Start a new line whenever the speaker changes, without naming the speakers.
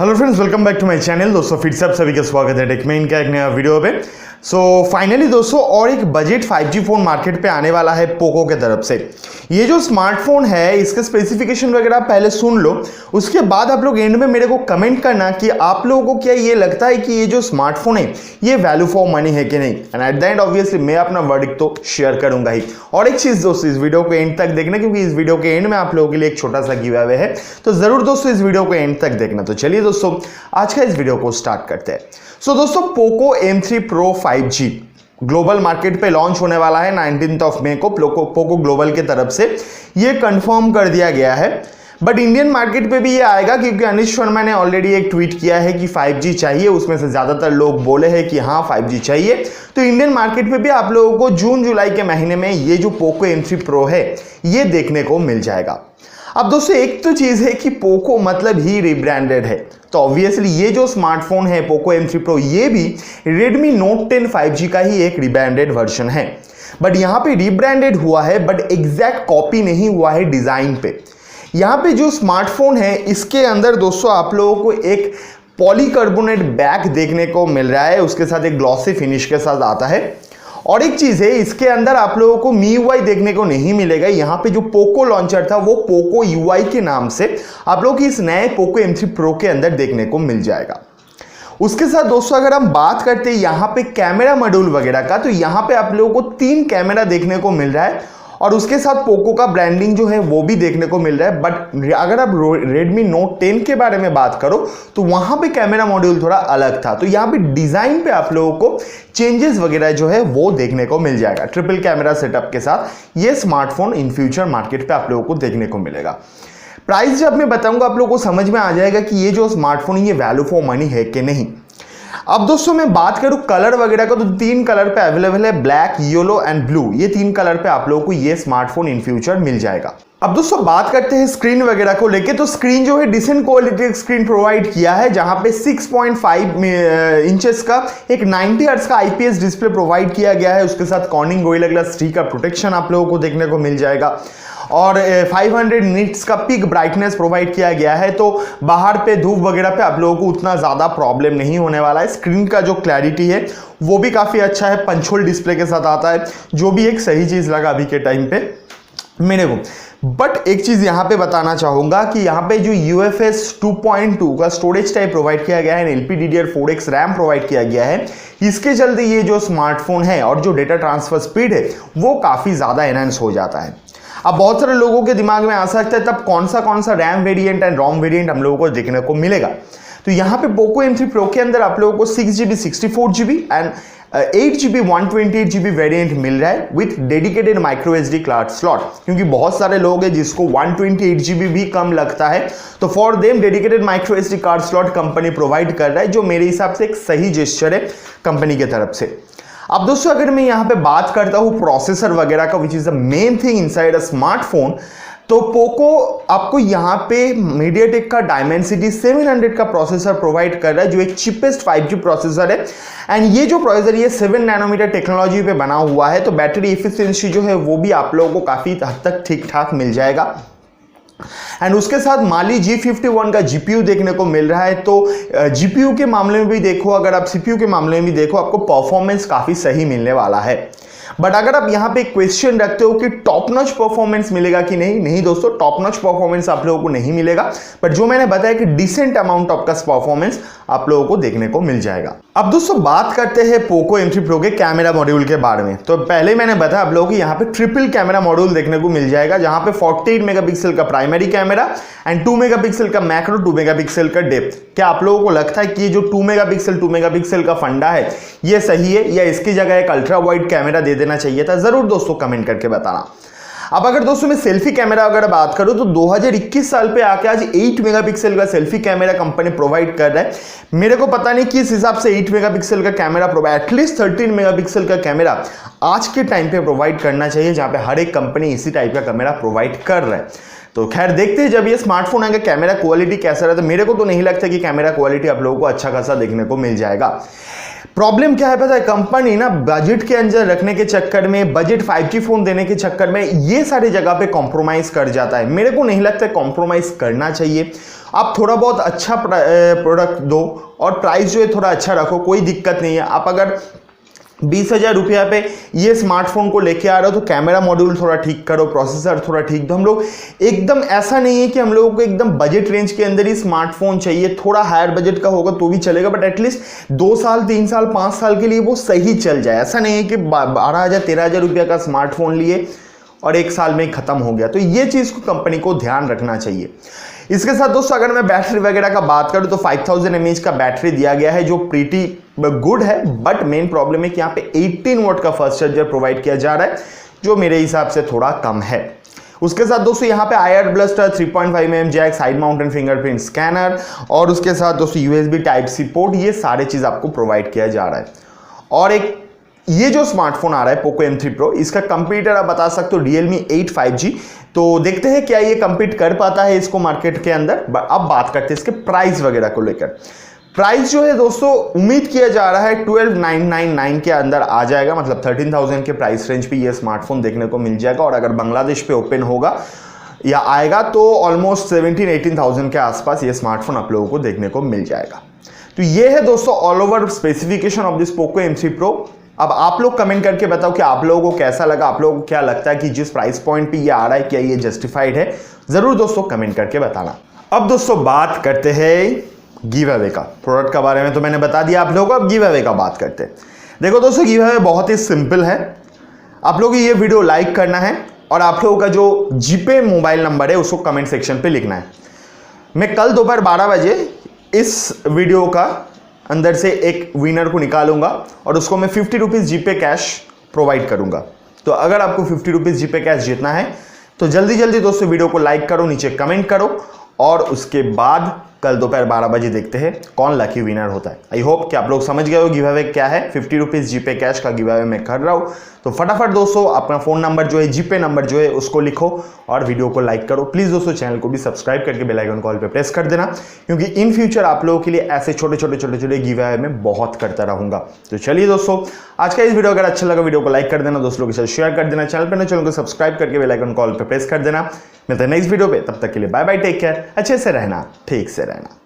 Hello friends, welcome back to my channel. दोस्तों फिर से आप सभी का स्वागत है टेकमेन का एक नया वीडियो पे। फाइनली दोस्तों और एक बजट 5G फोन मार्केट पे आने वाला है पोको के तरफ से। ये जो स्मार्टफोन है इसके स्पेसिफिकेशन वगैरह पहले सुन लो, उसके बाद आप लोग एंड में मेरे को कमेंट करना कि आप लोगों को क्या ये लगता है कि ये जो स्मार्टफोन है ये वैल्यू फॉर मनी है कि नहीं। And at the end obviously मैं अपना वर्डिक्ट तो शेयर करूंगा ही। और एक चीज दोस्तों, इस वीडियो को एंड तक देखना क्योंकि इस वीडियो के एंड में आप लोगों के लिए एक छोटा सा गिव अवे है, तो जरूर दोस्तों इस वीडियो को एंड तक देखना। तो चलिए दोस्तों आज का इस वीडियो को स्टार्ट करते हैं। दोस्तों Poco M3 Pro 5G global market पे लॉन्च होने वाला है 19 मई को पोको ग्लोबल के तरफ से। ये कंफर्म कर दिया गया है, बट इंडियन मार्केट पे भी ये आएगा क्योंकि अनिश शर्मा ने ऑलरेडी एक ट्वीट किया है कि 5G चाहिए। उसमें से ज्यादातर लोग बोले हैं कि हाँ 5G चाहिए। तो इंडियन मार्केट पे भी आप लोगों को जून जुलाई के महीने में ये जो पोको M3 Pro है ये देखने को मिल जाएगा। अब दोस्तों एक तो चीज है कि पोको मतलब ही रिब्रांडेड है, तो ऑब्वियसली ये जो स्मार्टफोन है पोको M3 Pro ये भी Redmi Note 10 5G का ही एक रिब्रांडेड वर्जन है। बट यहाँ पे रिब्रांडेड हुआ है बट एग्जैक्ट कॉपी नहीं हुआ है डिजाइन पे। यहाँ पे जो स्मार्टफोन है इसके अंदर दोस्तों आप लोगों को एक पॉलीकार्बोनेट बैक देखने को मिल रहा है, उसके साथ एक ग्लॉसी फिनिश के साथ आता है। और एक चीज है, इसके अंदर आप लोगों को MIUI देखने को नहीं मिलेगा। यहाँ पे जो पोको लॉन्चर था वो पोको UI के नाम से आप लोग इस नए पोको M3 Pro के अंदर देखने को मिल जाएगा। उसके साथ दोस्तों अगर हम बात करते हैं यहाँ पे कैमरा मॉड्यूल वगैरह का, तो यहाँ पे आप लोगों को 3 कैमरा देखने को मिल रहा है और उसके साथ पोको का ब्रांडिंग जो है वो भी देखने को मिल रहा है। बट अगर आप Redmi Note 10 के बारे में बात करो तो वहां पे कैमरा मॉड्यूल थोड़ा अलग था। तो यहाँ पे डिजाइन पे आप लोगों को चेंजेस वगैरह जो है वो देखने को मिल जाएगा। ट्रिपल कैमरा सेटअप के साथ ये स्मार्टफोन इन फ्यूचर मार्केट पे आप लोगों को देखने को मिलेगा। प्राइस जब मैं बताऊंगा आप लोगों को समझ में आ जाएगा कि ये जो स्मार्टफोन है ये वैल्यू फॉर मनी है कि नहीं। अब दोस्तों मैं बात करूं कलर वगैरह का, तो 3 कलर पे अवेलेबल है, ब्लैक, येलो एंड ब्लू। ये 3 कलर पे आप लोगों को ये स्मार्टफोन इन फ्यूचर मिल जाएगा। अब दोस्तों बात करते हैं स्क्रीन वगैरह को लेके, तो स्क्रीन जो है डिसेंट क्वालिटी स्क्रीन प्रोवाइड किया है, जहां पे 6.5 इंचेस का एक 90 हर्ट्ज का IPS डिस्प्ले प्रोवाइड किया गया है। उसके साथ कॉर्निंग गोरिल्ला ग्लास 3 का प्रोटेक्शन आप लोगों को देखने को मिल जाएगा और 500 निट्स का पीक ब्राइटनेस प्रोवाइड किया गया है। तो बाहर पे धूप वगैरह पे आप लोगों को उतना ज़्यादा प्रॉब्लम नहीं होने वाला है। स्क्रीन का जो क्लैरिटी है वो भी काफ़ी अच्छा है, पंच होल डिस्प्ले के साथ आता है, जो भी एक सही चीज़ लगा अभी के टाइम पे मेरे को। बट एक चीज़ यहाँ पे बताना चाहूँगा कि यहाँ पे जो UFS 2.2 का स्टोरेज टाइप प्रोवाइड किया गया है, LPDDR4X रैम प्रोवाइड किया गया है, इसके चलते ये जो स्मार्टफोन है और जो डेटा ट्रांसफर स्पीड है वो काफ़ी ज़्यादा एनहांस हो जाता है। अब बहुत सारे लोगों के दिमाग में आ सकता है तब कौन सा RAM variant and ROM variant हम लोगों को देखने को मिलेगा। तो यहाँ पे पोको M3 Pro के अंदर आप लोगों को 6GB 64GB and 8GB 128GB variant मिल रहा है with dedicated micro SD card slot. क्योंकि बहुत सारे लोग हैं जिसको 128GB भी कम लगता है, तो for them dedicated micro SD card slot company provide कर रहा है, जो मेरे हिसाब से एक सही जेस्चर है कंपनी की तरफ से। अब दोस्तों अगर मैं यहाँ पे बात करता हूँ प्रोसेसर वगैरह का, which is the main thing inside a smartphone, तो पोको आपको यहाँ पे मीडियाटेक का डायमेंसिटी 700 का प्रोसेसर प्रोवाइड कर रहा है, जो एक चिपेस्ट 5G प्रोसेसर है। एंड ये जो प्रोसेसर ये 7 नैनोमीटर टेक्नोलॉजी पे बना हुआ है, तो बैटरी एफिशिएंसी जो है वो भी आप लोगों को काफ़ी हद तक ठीक ठाक मिल जाएगा। एंड उसके साथ माली G51 का GPU देखने को मिल रहा है। तो GPU के मामले में भी देखो, अगर आप CPU के मामले में भी देखो, आपको परफॉर्मेंस काफ़ी सही मिलने वाला है। बट अगर आप यहाँ पे क्वेश्चन रखते हो कि टॉप नॉच परफॉर्मेंस मिलेगा कि नहीं दोस्तों, टॉप नॉच परफॉर्मेंस आप लोगों को नहीं मिलेगा। बट जो मैंने बताया कि डिसेंट अमाउंट ऑफ का परफॉर्मेंस आप लोगों को देखने को मिल जाएगा। अब दोस्तों बात करते हैं पोको M3 Pro के कैमरा मॉड्यूल के बारे में। तो पहले मैंने बताया आप लोगों को यहाँ पे ट्रिपल कैमरा मॉड्यूल देखने को मिल जाएगा, जहां पे 48 मेगापिक्सल का प्राइमरी कैमरा एंड 2 मेगापिक्सल का मैक्रो, 2 मेगापिक्सल का डेप्थ। क्या आप लोगों को लगता है कि ये जो 2 मेगापिक्सल का फंडा है ये सही है, या इसकी जगह एक अल्ट्रा वाइड कैमरा दे देना चाहिए था? जरूर दोस्तों कमेंट करके बताना। अब अगर दोस्तों मैं सेल्फी कैमरा अगर बात करूं तो 2021 साल पे आके आज 8 मेगापिक्सल का सेल्फी कैमरा कंपनी प्रोवाइड कर रहा है। मेरे को पता नहीं किस हिसाब से 8 मेगापिक्सल का कैमरा प्रोवाइड, एटलीस्ट 13 मेगापिक्सल का कैमरा आज के टाइम पे प्रोवाइड करना चाहिए, जहां पे हर एक कंपनी इसी टाइप का कैमरा प्रोवाइड कर रहा है। तो खैर देखते हैं जब ये स्मार्टफोन आएगा कैमरा क्वालिटी कैसा रहता है। मेरे को तो नहीं लगता कि कैमरा क्वालिटी आप लोगों को अच्छा खासा देखने को मिल जाएगा। प्रॉब्लम क्या है पता है, कंपनी ना बजट के अंदर रखने के चक्कर में, बजट 5G फोन देने के चक्कर में ये सारी जगह पे कॉम्प्रोमाइज कर जाता है। मेरे को नहीं लगता कॉम्प्रोमाइज करना चाहिए। आप थोड़ा बहुत अच्छा प्रोडक्ट दो और प्राइस जो है थोड़ा अच्छा रखो, कोई दिक्कत नहीं है। आप अगर 20,000 रुपया पे ये स्मार्टफोन को लेके आ रहे हो तो कैमरा मॉड्यूल थोड़ा ठीक करो, प्रोसेसर थोड़ा ठीक दो। हम लोग एकदम ऐसा नहीं है कि हम लोगों को एकदम बजट रेंज के अंदर ही स्मार्टफोन चाहिए, थोड़ा हायर बजट का होगा तो भी चलेगा, बट एटलीस्ट 2 साल 3 साल 5 साल के लिए वो सही चल जाए। ऐसा नहीं है कि 12,000 13,000 रुपया का स्मार्टफोन लिए और 1 साल में खत्म हो गया। तो ये चीज़ को कंपनी को ध्यान रखना चाहिए। इसके साथ दोस्तों अगर मैं बैटरी वगैरह का बात करूं तो 5000 mAh का बैटरी दिया गया है जो प्रीटी गुड है, बट मेन प्रॉब्लम है कि यहाँ पे 18 वॉट का फास्ट चार्जर प्रोवाइड किया जा रहा है जो मेरे हिसाब से थोड़ा कम है। उसके साथ दोस्तों यहाँ पे IR blaster 3.5 mm jack, side mounted fingerprint scanner और उसके साथ दोस्तों USB Type-C पोर्ट, ये सारे चीज़ आपको प्रोवाइड किया जा रहा है। और एक ये जो स्मार्टफोन आ रहा है Poco M3 Pro, इसका कंपीटर आप बता सकते हो Realme 8 5G। तो देखते हैं क्या ये कंपीट कर पाता है इसको मार्केट के अंदर। अब बात करते हैं इसके प्राइस वगैरह को लेकर। प्राइस जो है दोस्तों उम्मीद किया जा रहा है 12,999 के अंदर आ जाएगा, मतलब 13,000 के प्राइस रेंज पे ये स्मार्टफोन देखने को मिल जाएगा। और अगर बांग्लादेश पे ओपन होगा या आएगा तो ऑलमोस्ट 17,000-18,000 के आसपास ये स्मार्टफोन आप लोगों को देखने को मिल जाएगा। तो ये है दोस्तों all over specification of this Poco M3 Pro। अब आप लोग कमेंट करके बताओ कि आप लोगों को कैसा लगा, आप लोगों को क्या लगता है कि जिस प्राइस पॉइंट पे ये आ रहा है क्या ये जस्टिफाइड है, जरूर दोस्तों कमेंट करके बताना। अब दोस्तों बात करते हैं गिव अवे का। प्रोडक्ट के बारे में तो मैंने बता दिया आप लोगों को, अब गिव अवे का बात करते हैं। देखो दोस्तों गिव अवे बहुत ही सिंपल है। आप लोगों को ये वीडियो लाइक करना है और आप लोगों का जो जीपे मोबाइल नंबर है उसको कमेंट सेक्शन पे लिखना है। मैं कल दोपहर 12 बजे इस वीडियो का अंदर से एक विनर को निकालूंगा और उसको मैं 50 रुपीज़ जीपे कैश प्रोवाइड करूंगा। तो अगर आपको 50 रुपीज़ जीपे कैश जीतना है तो जल्दी जल्दी दोस्तों वीडियो को लाइक करो, नीचे कमेंट करो और उसके बाद कल दोपहर 12 बजे देखते हैं कौन लकी विनर होता है। आई होप कि आप लोग समझ गए हो गिव अवे क्या है। 50 रुपीज़ जीपे कैश का गिव अवे मैं कर रहा हूँ। तो फटाफट दोस्तों अपना फ़ोन नंबर जो है, जीपे नंबर जो है उसको लिखो और वीडियो को लाइक करो। प्लीज़ दोस्तों चैनल को भी सब्सक्राइब करके बेल आइकन कॉल पे प्रेस कर देना, क्योंकि इन फ्यूचर आप लोगों के लिए ऐसे छोटे छोटे गिव अवे मैं बहुत करता रहूँगा। तो चलिए दोस्तों आज का इस वीडियो अगर अच्छा लगा वीडियो को लाइक कर देना, दोस्तों के साथ शेयर कर देना, चैनल को सब्सक्राइब करके बेल आइकन कॉल पे प्रेस कर देना। मिलते हैं नेक्स्ट वीडियो पे, तब तक के लिए बाय बाय, टेक केयर, अच्छे से रहना, ठीक से रहना।